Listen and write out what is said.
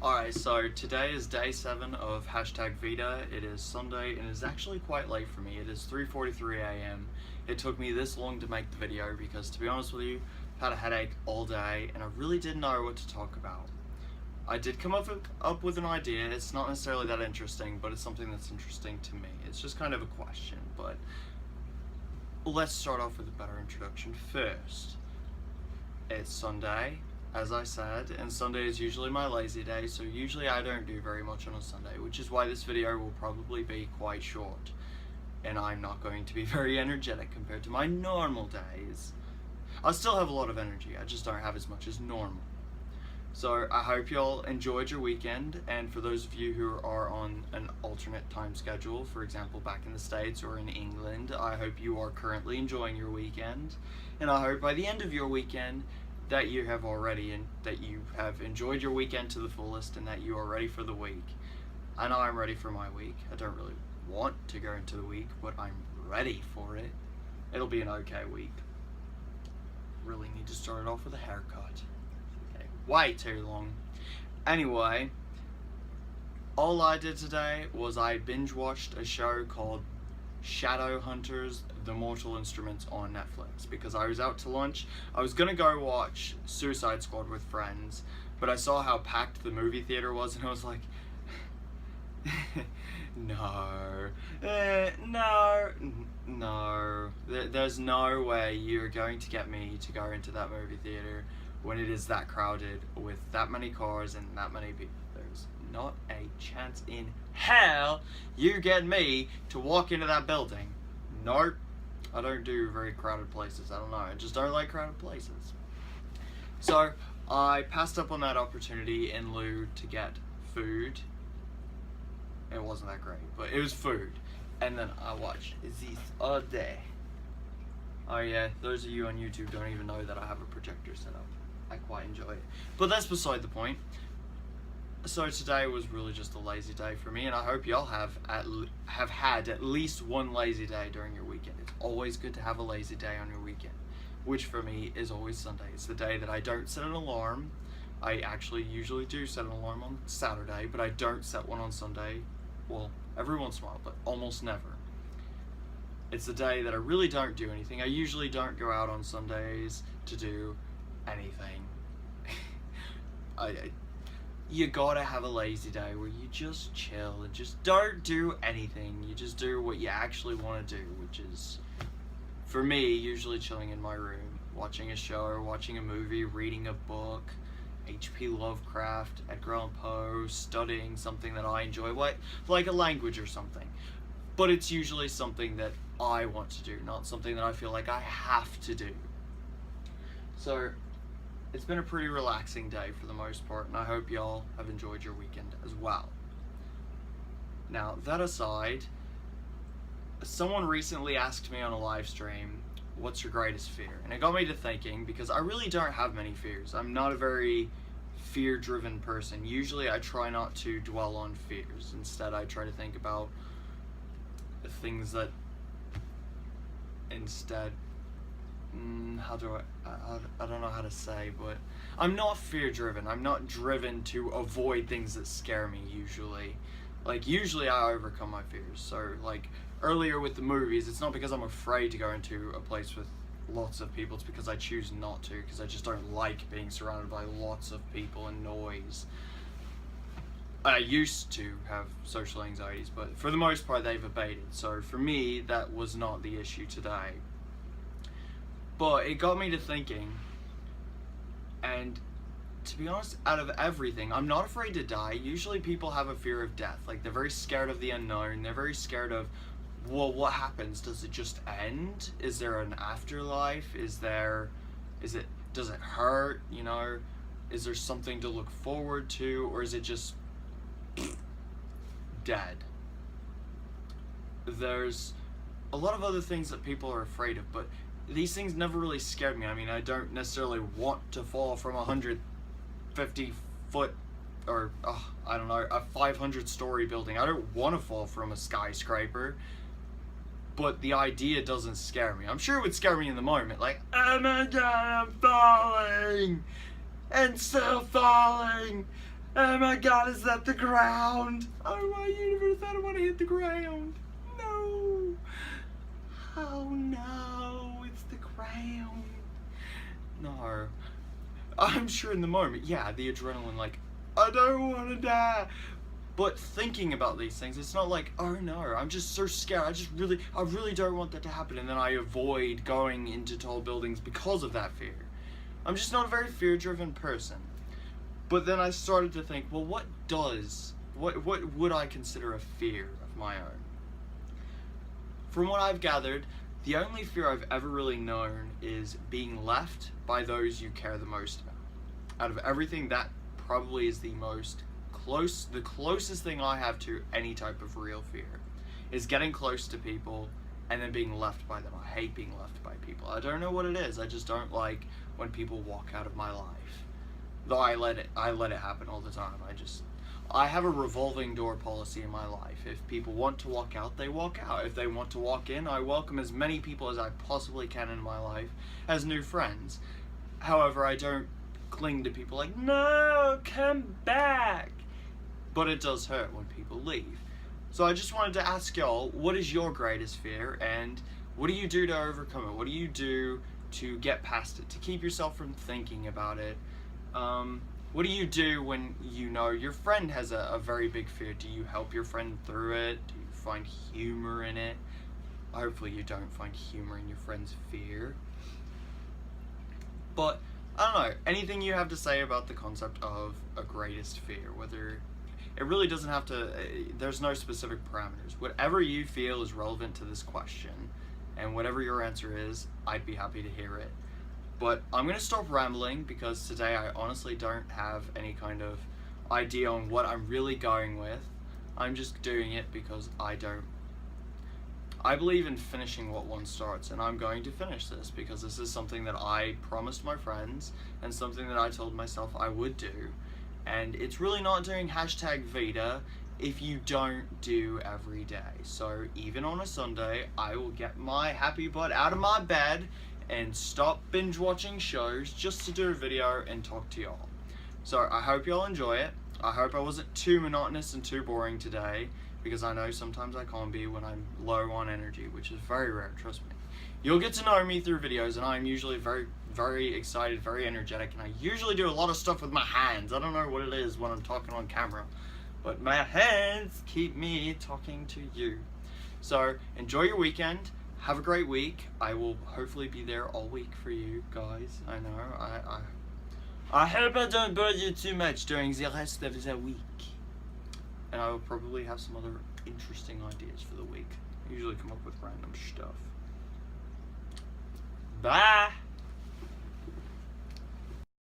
Alright, so today is day 7 of hashtag Vita. It is Sunday and it is actually quite late for me. It is 3:43 a.m. It took me this long to make the video because, to be honest with you, I've had a headache all day and I really didn't know what to talk about. I did come up with an idea. It's not necessarily that interesting, but it's something that's interesting to me. It's just kind of a question, but let's start off with a better introduction first. It's Sunday, as I said, and Sunday is usually my lazy day, so usually I don't do very much on a Sunday, which is why this video will probably be quite short, and I'm not going to be very energetic compared to my normal days. I still have a lot of energy, I just don't have as much as normal. So I hope y'all enjoyed your weekend, and for those of you who are on an alternate time schedule, for example back in the States or in England, I hope you are currently enjoying your weekend, and I hope by the end of your weekend that you have enjoyed your weekend to the fullest and that you are ready for the week. I know I'm ready for my week. I don't really want to go into the week, but I'm ready for it. It'll be an okay week. Really need to start it off with a haircut. Okay, way too long. Anyway, all I did today was I binge watched a show called Shadowhunters: The Mortal Instruments on Netflix because I was out to lunch. I was gonna go watch Suicide Squad with friends, but I saw how packed the movie theater was and I was like, no, there's no way you're going to get me to go into that movie theater when it is that crowded with that many cars and that many people. There's not a chance in hell you get me to walk into that building. Nope. I don't do very crowded places. I don't know. I just don't like crowded places. So I passed up on that opportunity in lieu to get food. It wasn't that great, but it was food. And then I watched this all day. Oh yeah, those of you on YouTube don't even know that I have a projector set up. I quite enjoy it. But that's beside the point. So today was really just a lazy day for me, and I hope y'all have had at least one lazy day during your weekend. It's always good to have a lazy day on your weekend, which for me is always Sunday. It's the day that I don't set an alarm. I actually usually do set an alarm on Saturday, but I don't set one on Sunday. Well, every once in a while, but almost never. It's the day that I really don't do anything. I usually don't go out on Sundays to do anything. You gotta have a lazy day where you just chill and just don't do anything. You just do what you actually want to do, which is, for me, usually chilling in my room, watching a show or watching a movie, reading a book, H.P. Lovecraft, Edgar Allan Poe, studying something that I enjoy, like a language or something. But it's usually something that I want to do, not something that I feel like I have to do. So it's been a pretty relaxing day for the most part, and I hope y'all have enjoyed your weekend as well. Now, that aside, someone recently asked me on a live stream, what's your greatest fear? And it got me to thinking, because I really don't have many fears. I'm not a very fear-driven person. Usually I try not to dwell on fears. Instead, I try to think about the things that instead... I don't know how to say, but I'm not fear-driven. I'm not driven to avoid things that scare me, usually. Like, usually I overcome my fears. So, like, earlier with the movies, it's not because I'm afraid to go into a place with lots of people. It's because I choose not to, because I just don't like being surrounded by lots of people and noise. I used to have social anxieties, but for the most part, they've abated. So, for me, that was not the issue today. But it got me to thinking, and to be honest, out of everything, I'm not afraid to die. Usually people have a fear of death. Like, they're very scared of the unknown. They're very scared of, well, what happens? Does it just end? Is there an afterlife? Does it hurt? You know, is there something to look forward to? Or is it just dead? There's a lot of other things that people are afraid of, but these things never really scared me. I mean, I don't necessarily want to fall from 150 foot or, I don't know, a 500-story building. I don't want to fall from a skyscraper, but the idea doesn't scare me. I'm sure it would scare me in the moment, like, oh my god, I'm falling, and still falling, Oh my god, is that the ground? Oh my universe, I don't want to hit the ground. No. Oh no, it's the ground. No. I'm sure in the moment, yeah, the adrenaline, like, I don't want to die. But thinking about these things, it's not like, oh no, I'm just so scared. I really don't want that to happen. And then I avoid going into tall buildings because of that fear. I'm just not a very fear-driven person. But then I started to think, well, what would I consider a fear of my own? From what I've gathered, the only fear I've ever really known is being left by those you care the most about. Out of everything, that probably is the closest thing I have to any type of real fear, is getting close to people and then being left by them. I hate being left by people. I don't know what it is. I just don't like when people walk out of my life. Though I let it happen all the time. I have a revolving door policy in my life. If people want to walk out, they walk out. If they want to walk in, I welcome as many people as I possibly can in my life as new friends. However, I don't cling to people like, no, come back. But it does hurt when people leave. So I just wanted to ask y'all, what is your greatest fear, and what do you do to overcome it? What do you do to get past it, to keep yourself from thinking about it? What do you do when you know your friend has a very big fear? Do you help your friend through it? Do you find humor in it? Hopefully you don't find humor in your friend's fear. But, I don't know, anything you have to say about the concept of a greatest fear, whether it really doesn't have to, there's no specific parameters. Whatever you feel is relevant to this question, and whatever your answer is, I'd be happy to hear it. But I'm going to stop rambling because today I honestly don't have any kind of idea on what I'm really going with. I'm just doing it because I believe in finishing what one starts, and I'm going to finish this because this is something that I promised my friends and something that I told myself I would do. And it's really not doing hashtag Vita if you don't do every day. So even on a Sunday, I will get my happy butt out of my bed and stop binge watching shows just to do a video and talk to y'all. So I hope y'all enjoy it. I hope I wasn't too monotonous and too boring today, because I know sometimes I can be when I'm low on energy, which is very rare, trust me. You'll get to know me through videos, and I'm usually very, very excited, very energetic, and I usually do a lot of stuff with my hands. I don't know what it is when I'm talking on camera, but my hands keep me talking to you. So enjoy your weekend. Have a great week. I will hopefully be there all week for you guys. I know. I hope I don't bore you too much during the rest of the week. And I will probably have some other interesting ideas for the week. I usually come up with random stuff. Bye!